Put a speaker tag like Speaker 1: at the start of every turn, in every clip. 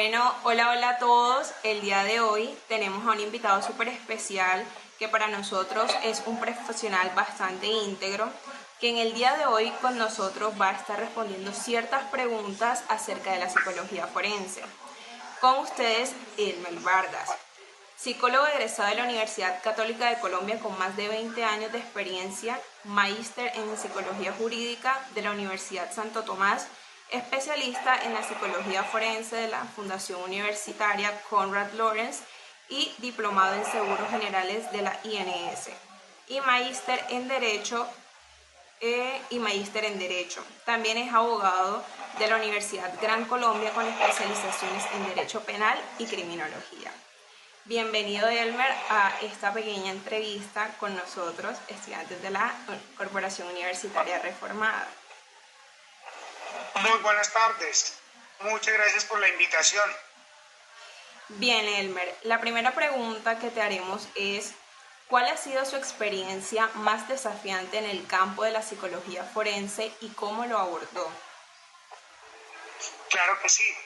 Speaker 1: Bueno, hola a todos. El día de hoy tenemos a un invitado súper especial que para nosotros es un profesional bastante íntegro, que en el día de hoy con nosotros va a estar respondiendo ciertas preguntas acerca de la psicología forense. Con ustedes, Elmer Vargas, psicólogo egresado de la Universidad Católica de Colombia con más de 20 años de experiencia, magíster en psicología jurídica de la Universidad Santo Tomás, especialista en la psicología forense de la Fundación Universitaria Konrad Lorenz y diplomado en seguros generales de la INS, y magíster en Derecho También es abogado de la Universidad Gran Colombia con especializaciones en Derecho Penal y Criminología. Bienvenido, Elmer, a esta pequeña entrevista con nosotros, estudiantes de la Corporación Universitaria Reformada.
Speaker 2: Muy buenas tardes. Muchas gracias por la invitación.
Speaker 1: Bien, Elmer, la primera pregunta que te haremos es: ¿cuál ha sido su experiencia más desafiante en el campo de la psicología forense y cómo lo abordó?
Speaker 2: Claro que sí.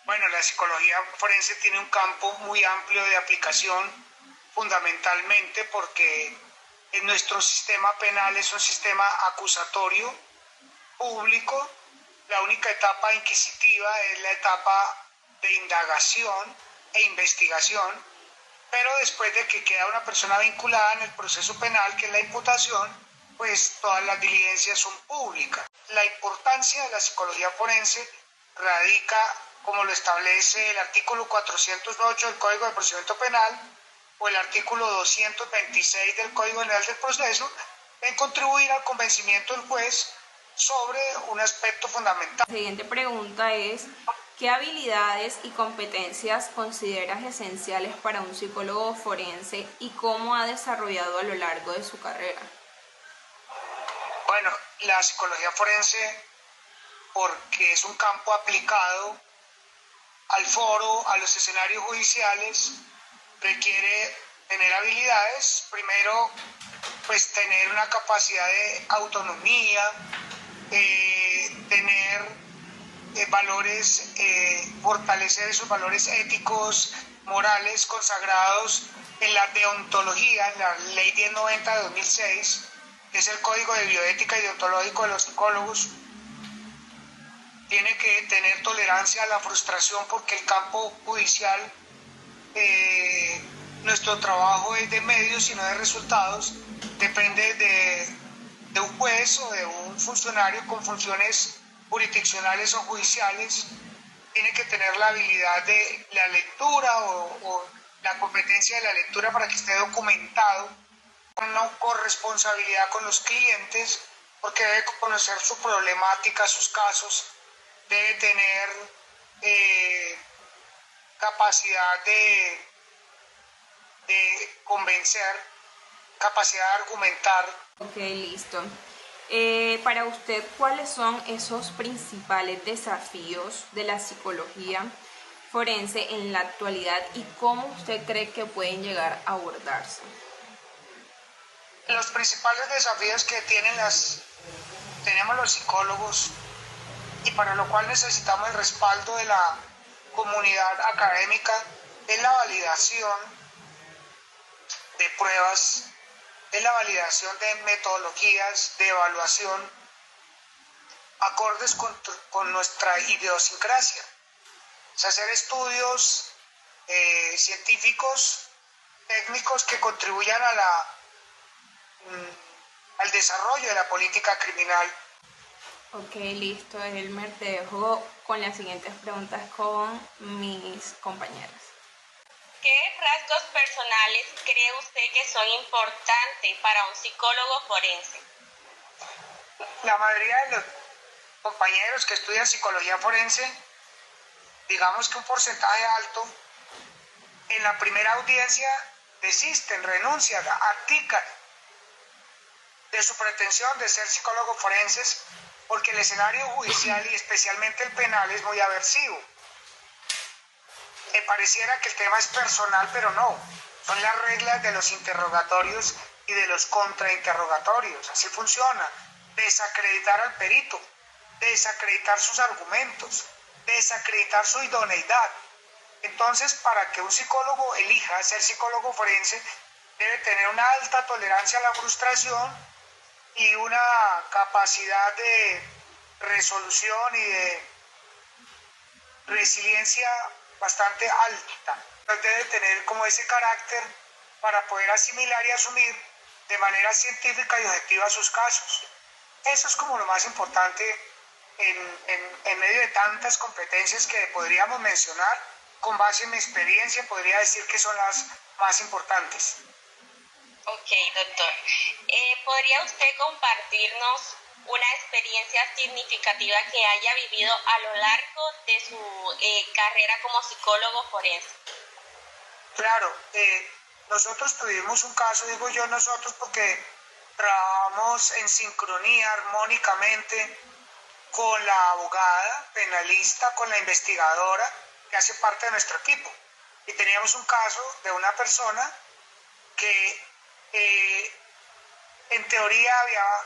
Speaker 2: Bueno, la psicología forense tiene un campo muy amplio de aplicación, fundamentalmente porque en nuestro sistema penal es un sistema acusatorio, público. La única etapa inquisitiva es la etapa de indagación e investigación, pero después de que queda una persona vinculada en el proceso penal, que es la imputación, pues todas las diligencias son públicas. La importancia de la psicología forense radica, como lo establece el artículo 408 del Código de Procedimiento Penal o el artículo 226 del Código General del Proceso, en contribuir al convencimiento del juez sobre un aspecto fundamental.
Speaker 1: La siguiente pregunta es: ¿qué habilidades y competencias consideras esenciales para un psicólogo forense y cómo ha desarrollado a lo largo de su carrera?
Speaker 2: Bueno, la psicología forense, porque es un campo aplicado al foro, a los escenarios judiciales, requiere tener habilidades. Primero, pues tener una capacidad de autonomía, tener valores, fortalecer esos valores éticos, morales, consagrados en la deontología, en la Ley 1090 de 2006, que es el Código de Bioética y Deontológico de los Psicólogos. Tiene que tener tolerancia a la frustración, porque el campo judicial, nuestro trabajo es de medios y no de resultados. Depende de un juez o de un funcionario con funciones jurisdiccionales o judiciales. Tiene que tener la habilidad de la lectura o la competencia de la lectura para que esté documentado, una corresponsabilidad con los clientes, porque debe conocer su problemática, sus casos, debe tener capacidad de convencer, capacidad de argumentar.
Speaker 1: Ok, listo. Para usted, ¿cuáles son esos principales desafíos de la psicología forense en la actualidad y cómo usted cree que pueden llegar a abordarse?
Speaker 2: Los principales desafíos que tenemos los psicólogos, y para lo cual necesitamos el respaldo de la comunidad académica, es la validación de pruebas, es la validación de metodologías de evaluación acordes con nuestra idiosincrasia. Es hacer estudios científicos, técnicos, que contribuyan al desarrollo de la política criminal.
Speaker 1: Ok, listo, Elmer, te dejo con las siguientes preguntas con mis compañeros.
Speaker 3: ¿Qué rasgos personales cree usted que son importantes para un psicólogo forense?
Speaker 2: La mayoría de los compañeros que estudian psicología forense, digamos que un porcentaje alto, en la primera audiencia desisten, renuncian, abdican de su pretensión de ser psicólogos forenses, porque el escenario judicial y especialmente el penal es muy aversivo. Pareciera que el tema es personal, pero no. Son las reglas de los interrogatorios y de los contrainterrogatorios. Así funciona. Desacreditar al perito, desacreditar sus argumentos, desacreditar su idoneidad. Entonces, para que un psicólogo elija ser psicólogo forense, debe tener una alta tolerancia a la frustración y una capacidad de resolución y de resiliencia bastante alta. Entonces debe tener como ese carácter para poder asimilar y asumir de manera científica y objetiva sus casos. Eso es como lo más importante en medio de tantas competencias que podríamos mencionar. Con base en mi experiencia podría decir que son las más importantes.
Speaker 3: Ok, doctor. ¿Podría usted compartirnos una experiencia significativa que haya vivido a lo largo de su carrera como psicólogo forense?
Speaker 2: Claro, nosotros tuvimos un caso, digo yo nosotros, porque trabajamos en sincronía, armónicamente, con la abogada penalista, con la investigadora, que hace parte de nuestro equipo. Y teníamos un caso de una persona que en teoría había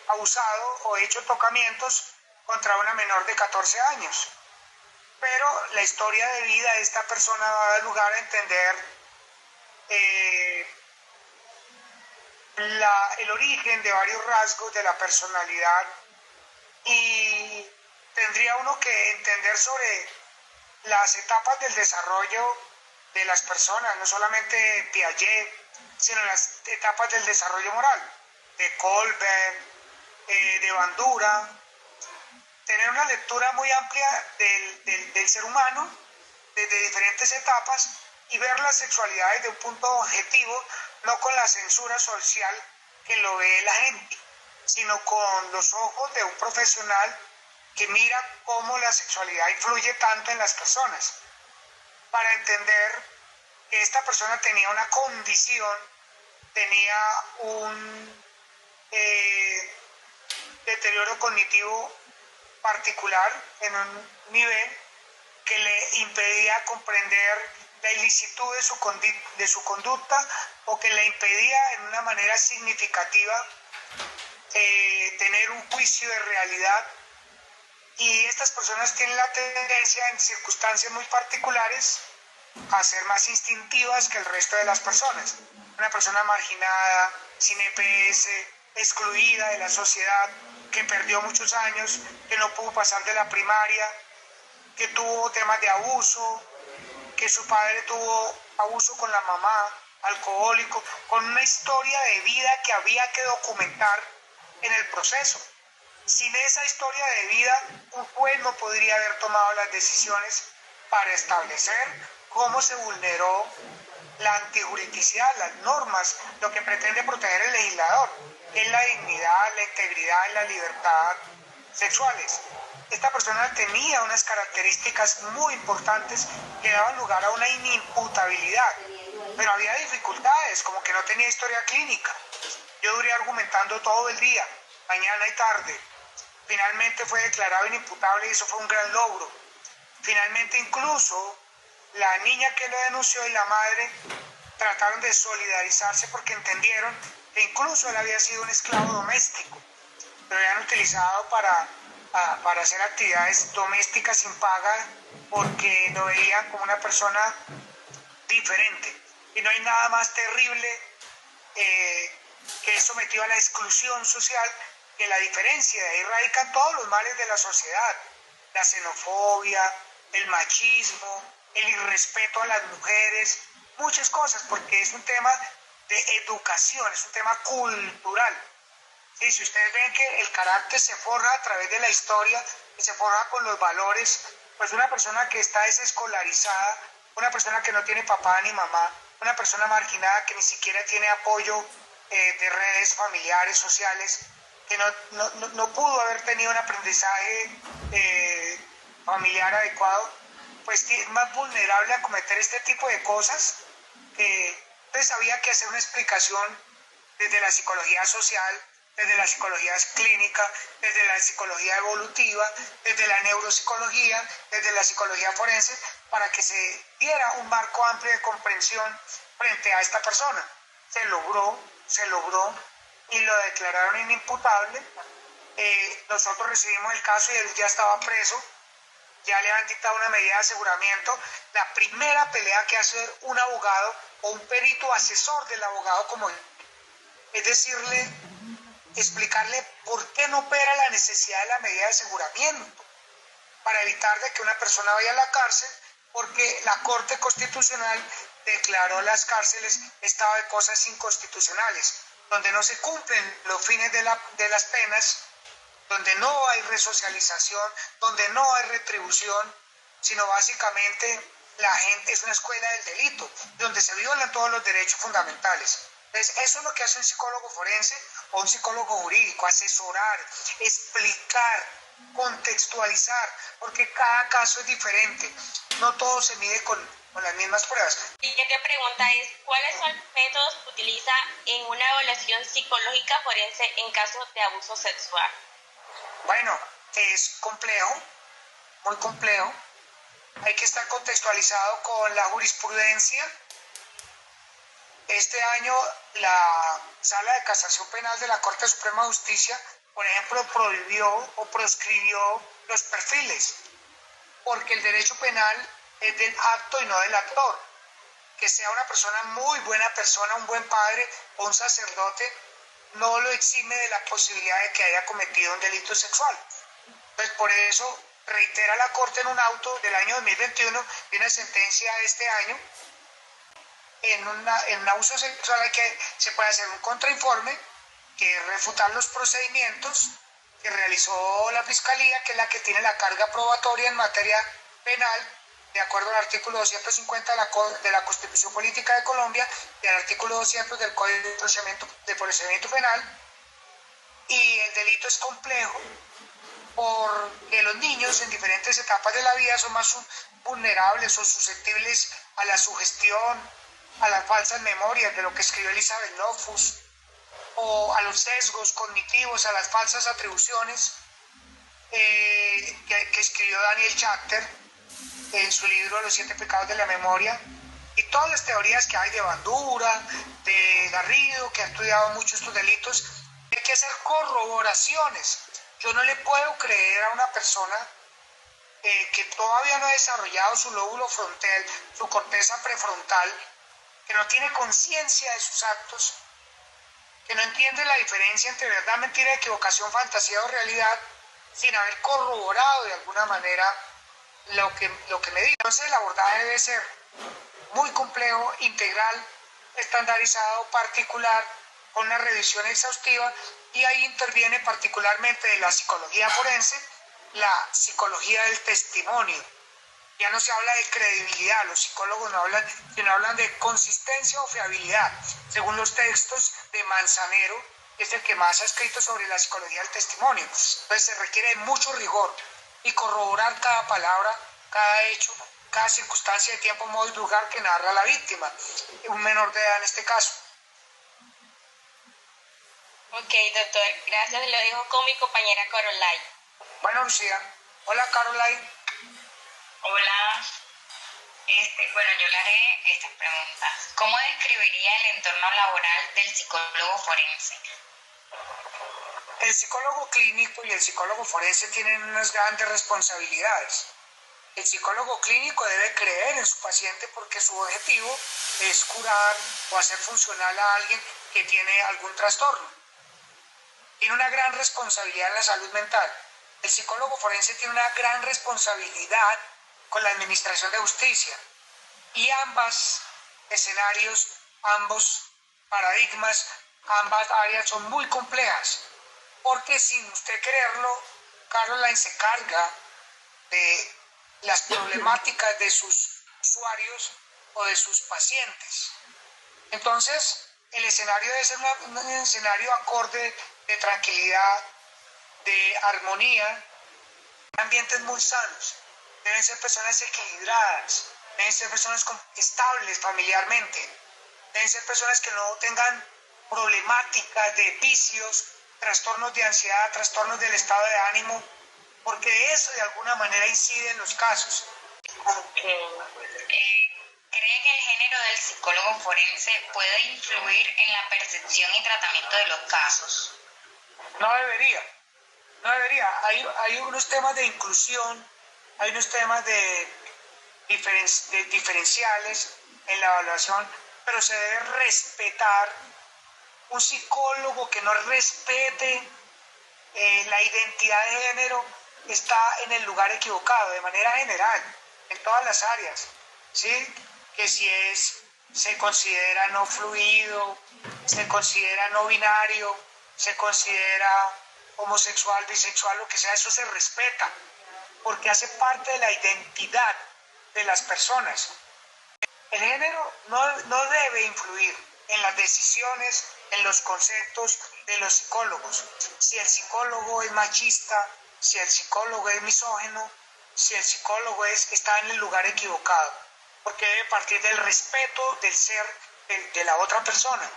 Speaker 2: abusado o hecho tocamientos contra una menor de 14 años. Pero la historia de vida de esta persona va a dar lugar a entender el origen de varios rasgos de la personalidad, y tendría uno que entender sobre las etapas del desarrollo de las personas, no solamente Piaget, sino las etapas del desarrollo moral, de Kohlberg, de Bandura, tener una lectura muy amplia del ser humano desde diferentes etapas y ver la sexualidad desde un punto objetivo, no con la censura social que lo ve la gente, sino con los ojos de un profesional que mira cómo la sexualidad influye tanto en las personas, para entender que esta persona tenía una condición, tenía un deterioro cognitivo particular en un nivel que le impedía comprender la ilicitud de su conducta, o que le impedía en una manera significativa tener un juicio de realidad. Y estas personas tienen la tendencia en circunstancias muy particulares a ser más instintivas que el resto de las personas. Una persona marginada, sin EPS, excluida de la sociedad, que perdió muchos años, que no pudo pasar de la primaria, que tuvo temas de abuso, que su padre tuvo abuso con la mamá, alcohólico, con una historia de vida que había que documentar en el proceso. Sin esa historia de vida, un juez no podría haber tomado las decisiones para establecer cómo se vulneró la antijuridicidad, las normas, lo que pretende proteger el legislador, que es la dignidad, la integridad y la libertad sexuales. Esta persona tenía unas características muy importantes que daban lugar a una inimputabilidad, pero había dificultades, como que no tenía historia clínica. Yo duré argumentando todo el día, mañana y tarde. Finalmente fue declarado inimputable y eso fue un gran logro. Finalmente incluso la niña que lo denunció y la madre trataron de solidarizarse porque entendieron que incluso él había sido un esclavo doméstico. Lo habían utilizado para hacer actividades domésticas sin paga porque lo veían como una persona diferente. Y no hay nada más terrible que es sometido a la exclusión social que la diferencia. De ahí radican todos los males de la sociedad: la xenofobia, el machismo, el irrespeto a las mujeres, muchas cosas, porque es un tema de educación, es un tema cultural. Y si ustedes ven que el carácter se forja a través de la historia y se forja con los valores, pues una persona que está desescolarizada, una persona que no tiene papá ni mamá, una persona marginada que ni siquiera tiene apoyo de redes familiares, sociales, que no pudo haber tenido un aprendizaje familiar adecuado, pues es más vulnerable a cometer este tipo de cosas. Entonces había que hacer una explicación desde la psicología social, desde la psicología clínica, desde la psicología evolutiva, desde la neuropsicología, desde la psicología forense, para que se diera un marco amplio de comprensión frente a esta persona. Se logró y lo declararon inimputable. Nosotros recibimos el caso y él ya estaba preso ya le han dictado una medida de aseguramiento. La primera pelea que hace un abogado o un perito asesor del abogado como él es decirle, explicarle por qué no opera la necesidad de la medida de aseguramiento para evitar de que una persona vaya a la cárcel, porque la Corte Constitucional declaró las cárceles estado de cosas inconstitucionales, donde no se cumplen los fines de las penas, donde no hay resocialización, donde no hay retribución, sino básicamente la gente es una escuela del delito, donde se violan todos los derechos fundamentales. Entonces, eso es lo que hace un psicólogo forense o un psicólogo jurídico: asesorar, explicar, contextualizar, porque cada caso es diferente, no todo se mide con las mismas pruebas.
Speaker 3: La siguiente pregunta es, ¿cuáles son los métodos que utiliza en una evaluación psicológica forense en casos de abuso sexual?
Speaker 2: Bueno, es complejo, muy complejo. Hay que estar contextualizado con la jurisprudencia. Este año la Sala de Casación Penal de la Corte Suprema de Justicia, por ejemplo, prohibió o proscribió los perfiles, porque el derecho penal es del acto y no del actor. Que sea una persona muy buena persona, un buen padre o un sacerdote, no lo exime de la posibilidad de que haya cometido un delito sexual. Entonces, por eso reitera la Corte en un auto del año 2021 y una sentencia de este año: en un abuso sexual se puede hacer un contrainforme, que es refutar los procedimientos que realizó la Fiscalía, que es la que tiene la carga probatoria en materia penal, de acuerdo al artículo 250 de la Constitución Política de Colombia y al artículo 200 del Código de Procedimiento Penal. Y el delito es complejo porque los niños en diferentes etapas de la vida son más vulnerables o susceptibles a la sugestión, a las falsas memorias de lo que escribió Elizabeth Loftus, o a los sesgos cognitivos, a las falsas atribuciones que escribió Daniel Schachter en su libro Los 7 pecados de la memoria, y todas las teorías que hay de Bandura, de Garrido, que ha estudiado mucho estos delitos. Hay que hacer corroboraciones. Yo no le puedo creer a una persona que todavía no ha desarrollado su lóbulo frontal, su corteza prefrontal, que no tiene conciencia de sus actos, que no entiende la diferencia entre verdad, mentira, equivocación, fantasía o realidad, sin haber corroborado de alguna manera lo que me diga. Entonces el abordaje debe ser muy complejo, integral, estandarizado, particular, con una revisión exhaustiva, y ahí interviene particularmente de la psicología forense, la psicología del testimonio. Ya no se habla de credibilidad, los psicólogos no hablan, sino hablan de consistencia o fiabilidad, según los textos de Manzanero, que es el que más ha escrito sobre la psicología del testimonio. Entonces se requiere mucho rigor y corroborar cada palabra, cada hecho, cada circunstancia de tiempo, modo y lugar que narra la víctima, un menor de edad en este caso.
Speaker 3: Ok, doctor, gracias. Lo dejo con mi compañera Caroline.
Speaker 2: Bueno, Lucía. Hola, Caroline.
Speaker 4: Hola. Bueno, yo le haré estas preguntas. ¿Cómo describiría el entorno laboral del psicólogo forense?
Speaker 2: El psicólogo clínico y el psicólogo forense tienen unas grandes responsabilidades. El psicólogo clínico debe creer en su paciente porque su objetivo es curar o hacer funcional a alguien que tiene algún trastorno. Tiene una gran responsabilidad en la salud mental. El psicólogo forense tiene una gran responsabilidad con la administración de justicia. Y ambos escenarios, ambos paradigmas, ambas áreas son muy complejas. Porque sin usted creerlo, Caroline se carga de las problemáticas de sus usuarios o de sus pacientes. Entonces, el escenario debe ser un escenario acorde de tranquilidad, de armonía, ambientes muy sanos. Deben ser personas equilibradas, deben ser personas estables familiarmente, deben ser personas que no tengan problemáticas de vicios, trastornos de ansiedad, trastornos del estado de ánimo, porque eso de alguna manera incide en los casos.
Speaker 4: ¿Cree que el género del psicólogo forense puede influir en la percepción y tratamiento de los casos?
Speaker 2: No debería. Hay unos temas de inclusión hay unos temas de diferenciales en la evaluación, pero se debe respetar. Un psicólogo que no respete la identidad de género está en el lugar equivocado, de manera general, en todas las áreas, ¿sí? Que si se considera no fluido, se considera no binario, se considera homosexual, bisexual, lo que sea, eso se respeta, porque hace parte de la identidad de las personas. El género no debe influir en las decisiones, en los conceptos de los psicólogos. Si el psicólogo es machista, si el psicólogo es misógino, si el psicólogo está en el lugar equivocado, porque debe partir del respeto del ser de la otra persona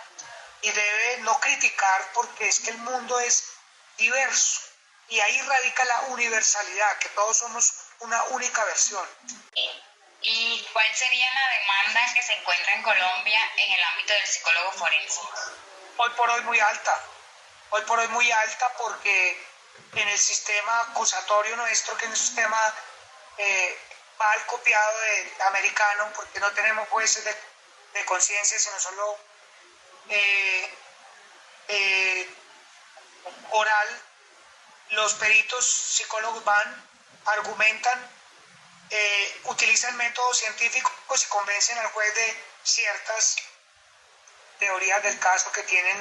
Speaker 2: y debe no criticar, porque es que el mundo es diverso y ahí radica la universalidad, que todos somos una única versión.
Speaker 4: ¿Y cuál sería la demanda que se encuentra en Colombia en el ámbito del psicólogo forense?
Speaker 2: Hoy por hoy muy alta porque en el sistema acusatorio nuestro, que es un sistema mal copiado del americano, porque no tenemos jueces de conciencia, sino solo oral, los peritos psicólogos argumentan, utilizan métodos científicos y convencen al juez de ciertas teorías del caso que tienen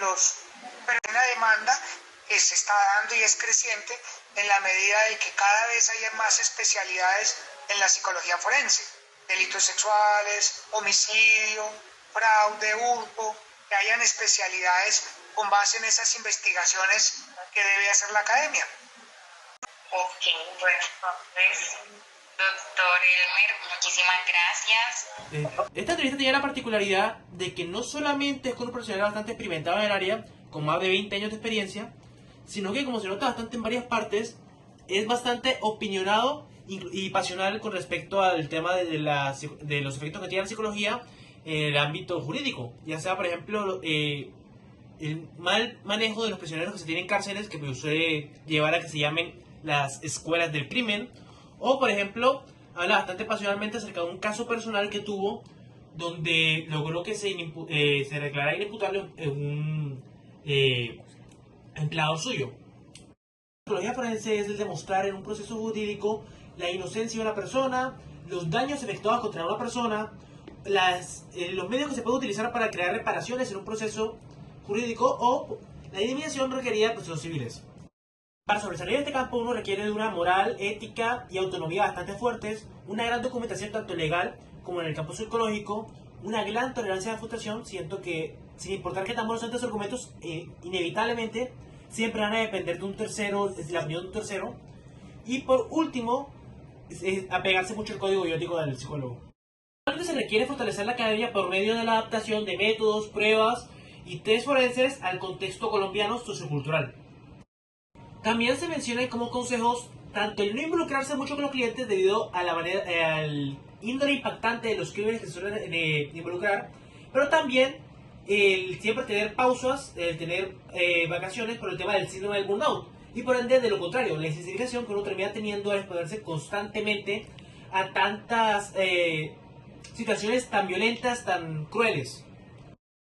Speaker 2: pero hay una demanda que se está dando y es creciente en la medida de que cada vez haya más especialidades en la psicología forense, delitos sexuales, homicidio, fraude, hurto, que hayan especialidades con base en esas investigaciones que debe hacer la academia.
Speaker 4: Ok, bueno, entonces, doctor Elmer, muchísimas gracias.
Speaker 5: Esta entrevista tenía la particularidad de que no solamente es con un profesional bastante experimentado en el área, con más de 20 años de experiencia, sino que, como se nota bastante en varias partes, es bastante opinionado y pasional con respecto al tema de los efectos que tiene la psicología en el ámbito jurídico, ya sea, por ejemplo, el mal manejo de los prisioneros que se tienen en cárceles, que suele llevar a que se llamen las escuelas del crimen, o, por ejemplo, habla bastante pasionalmente acerca de un caso personal que tuvo donde logró que se declarara inimputable un empleado suyo. La psicología forense es el demostrar en un proceso jurídico la inocencia de una persona, los daños efectuados contra una persona, los medios que se pueden utilizar para crear reparaciones en un proceso jurídico o la indemnización requerida de procesos civiles. Para sobresalir en este campo uno requiere de una moral, ética y autonomía bastante fuertes, una gran documentación tanto legal como en el campo psicológico, una gran tolerancia a la frustración. Siento que, sin importar qué tan buenos sean los argumentos, inevitablemente siempre van a depender de un tercero, de la opinión de un tercero. Y por último, apegarse mucho al código biótico del psicólogo. Se requiere fortalecer la academia por medio de la adaptación de métodos, pruebas y test forenses al contexto colombiano sociocultural. También se menciona como consejos tanto el no involucrarse mucho con los clientes debido a al índole impactante de los crímenes que se suelen involucrar, pero también el siempre tener pausas, el tener vacaciones por el tema del síndrome del burnout, y por ende de lo contrario, la insensibilización que uno termina teniendo al exponerse constantemente a tantas situaciones tan violentas, tan crueles.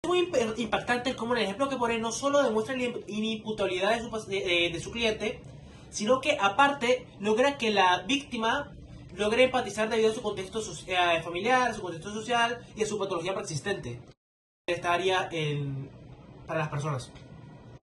Speaker 5: Es muy impactante como en el ejemplo que pone no solo demuestra la inimputabilidad de su cliente, sino que aparte logra que la víctima logre empatizar debido a su contexto familiar, a su contexto social y a su patología persistente. Esta área para las personas.